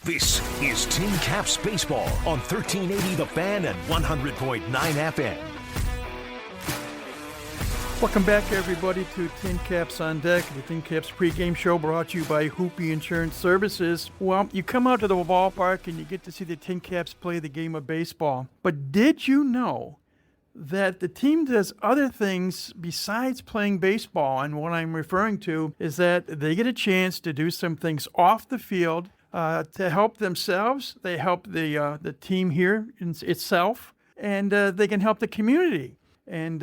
This is Tin Caps Baseball on 1380 The Fan and 100.9 FM. Welcome back, everybody, to Tin Caps on Deck, the Tin Caps pregame show brought to you by Hoopy Insurance Services. Well, you come out to the ballpark and you get to see the Tin Caps play the game of baseball. But did you know that the team does other things besides playing baseball? And what I'm referring to is that they get a chance to do some things off the field to help themselves. They help the team here itself, and they can help the community. And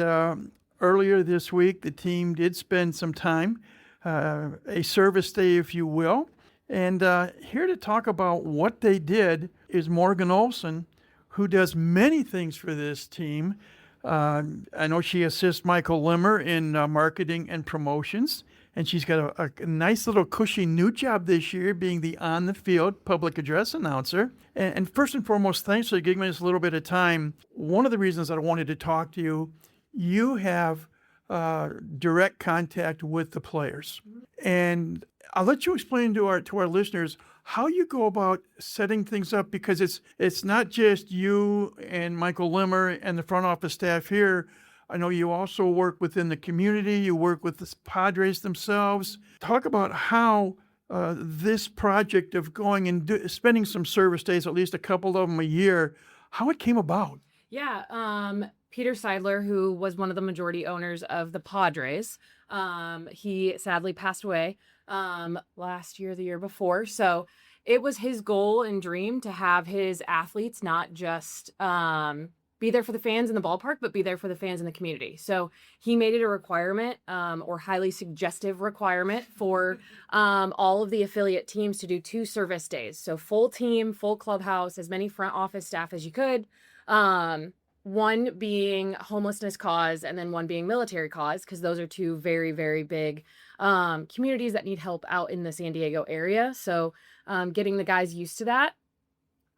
earlier this week, the team did spend some time, a service day, if you will. And here to talk about what they did is Morgan Olson, who does many things for this team. I know she assists Michael Limmer in marketing and promotions, and she's got a nice little cushy new job this year, being the on-the-field public address announcer. And first and foremost, thanks for giving us a little bit of time. One of the reasons that I wanted to talk to you, you have direct contact with the players. And I'll let you explain to our listeners how you go about setting things up, because it's not just you and Michael Limmer and the front office staff here. I know you also work within the community. You work with the Padres themselves. Talk about how this project of going and spending some service days, at least a couple of them a year, how it came about. Yeah, Peter Seidler, who was one of the majority owners of the Padres, he sadly passed away last year, the year before. So it was his goal and dream to have his athletes not just be there for the fans in the ballpark, but be there for the fans in the community. So he made it a requirement, or highly suggestive requirement, for all of the affiliate teams to do 2 service days. So full team, full clubhouse, as many front office staff as you could. One being homelessness cause, and then one being military cause, because those are 2 very, very big communities that need help out in the San Diego area. So getting the guys used to that.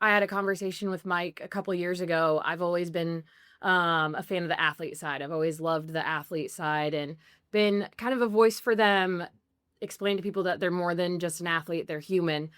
I had a conversation with Mike a couple years ago. I've always been a fan of the athlete side. I've always loved the athlete side and been kind of a voice for them, explain to people that they're more than just an athlete, they're human.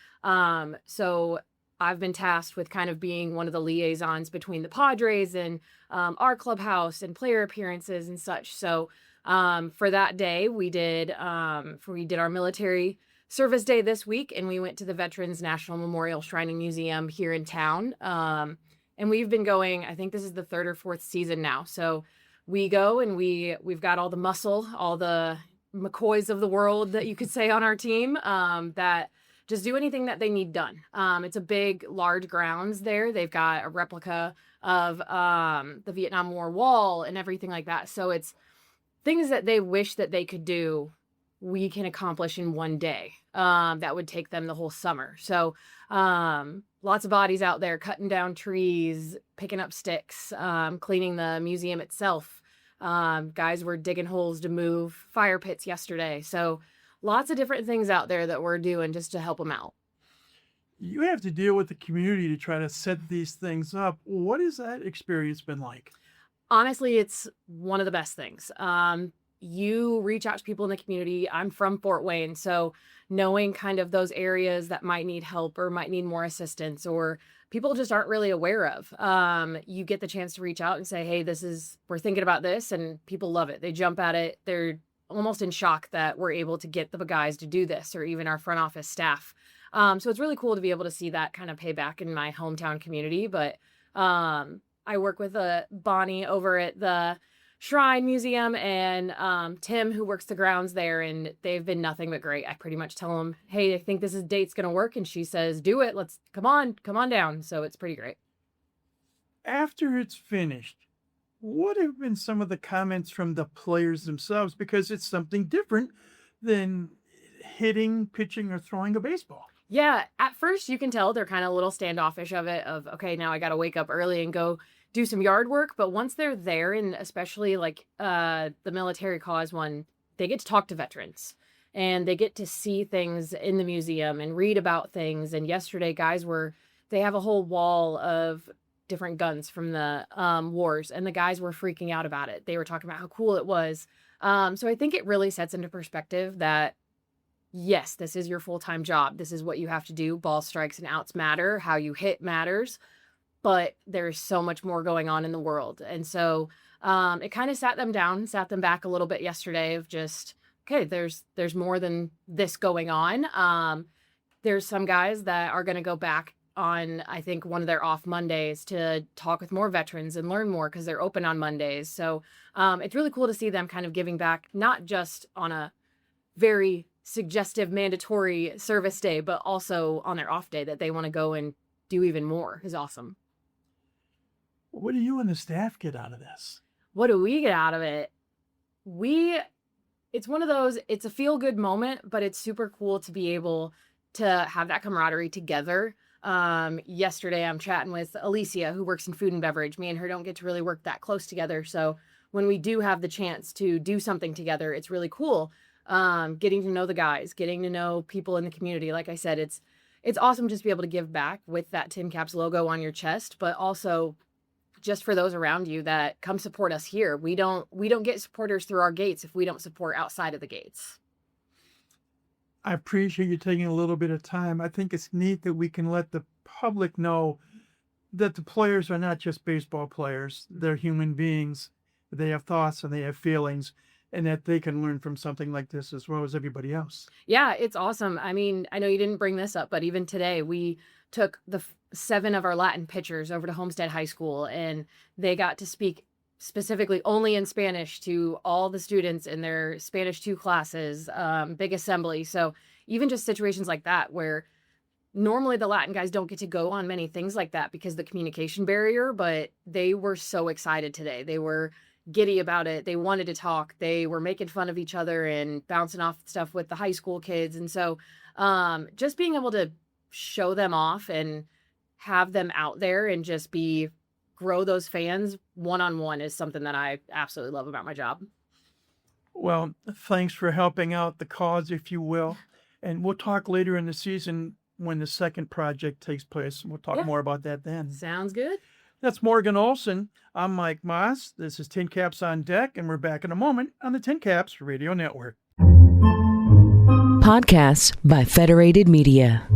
So I've been tasked with kind of being one of the liaisons between the Padres and our clubhouse and player appearances and such. So for that day, we did our military service day this week, and we went to the Veterans National Memorial Shrine and Museum here in town. And we've been going, I think this is the 3rd or 4th season now. So we go and we've got all the muscle, all the McCoys of the world that you could say on our team, that just do anything that they need done. It's a big, large grounds there. They've got a replica of the Vietnam War wall and everything like that. So it's things that they wish that they could do, we can accomplish in one day. That would take them the whole summer. So lots of bodies out there cutting down trees, picking up sticks, cleaning the museum itself. Guys were digging holes to move fire pits yesterday. So lots of different things out there that we're doing just to help them out. You have to deal with the community to try to set these things up. What has that experience been like? Honestly, it's one of the best things. You reach out to people in the community. I'm from Fort Wayne, so knowing kind of those areas that might need help or might need more assistance or people just aren't really aware of, you get the chance to reach out and say, hey, we're thinking about this, and people love it. They jump at it. They're almost in shock that we're able to get the guys to do this, or even our front office staff. So it's really cool to be able to see that kind of pay back in my hometown community. But I work with Bonnie over at the Shrine Museum and Tim, who works the grounds there, and they've been nothing but great. I pretty much tell them, hey, I think this date's going to work. And she says, do it. Let's come on down. So it's pretty great. After it's finished, what have been some of the comments from the players themselves? Because it's something different than hitting, pitching, or throwing a baseball. Yeah. At first you can tell they're kind of a little standoffish of it, of, okay, now I got to wake up early and go do some yard work. But once they're there, and especially like the military cause one, they get to talk to veterans and they get to see things in the museum and read about things. And yesterday they have a whole wall of different guns from the wars, and the guys were freaking out about it. They were talking about how cool it was. So I think it really sets into perspective that yes, this is your full-time job. This is what you have to do. Ball strikes and outs matter. How you hit matters. But there's so much more going on in the world. And so it kind of sat them down, sat them back a little bit yesterday of just, okay, there's more than this going on. There's some guys that are going to go back on, I think, one of their off Mondays to talk with more veterans and learn more because they're open on Mondays. So it's really cool to see them kind of giving back, not just on a very suggestive mandatory service day, but also on their off day that they want to go and do even more is awesome. What do you and the staff get out of this? What do we get out of it? It's one of those, it's a feel good moment, but it's super cool to be able to have that camaraderie together. Yesterday I'm chatting with Alicia, who works in food and beverage. Me and her don't get to really work that close together. So when we do have the chance to do something together, it's really cool. Getting to know the guys, getting to know people in the community. Like I said, it's awesome just to be able to give back with that Tin Caps logo on your chest, but also just for those around you that come support us here. We don't get supporters through our gates if we don't support outside of the gates. I appreciate you taking a little bit of time. I think it's neat that we can let the public know that the players are not just baseball players. They're human beings. They have thoughts and they have feelings, and that they can learn from something like this as well as everybody else. Yeah, it's awesome. I mean, I know you didn't bring this up, but even today we took the 7 of our Latin pitchers over to Homestead High School, and they got to speak specifically only in Spanish to all the students in their Spanish 2 classes, big assembly. So even just situations like that, where normally the Latin guys don't get to go on many things like that because of the communication barrier, but they were so excited today. They were giddy about it. They wanted to talk. They were making fun of each other and bouncing off stuff with the high school kids. And so just being able to show them off and have them out there and just grow those fans one-on-one is something that I absolutely love about my job. Well, thanks for helping out the cause, if you will. And we'll talk later in the season when the second project takes place. We'll talk more about that then. Sounds good. That's Morgan Olson. I'm Mike Moss. This is Tin Caps on Deck, and we're back in a moment on the Tin Caps Radio Network. Podcasts by Federated Media.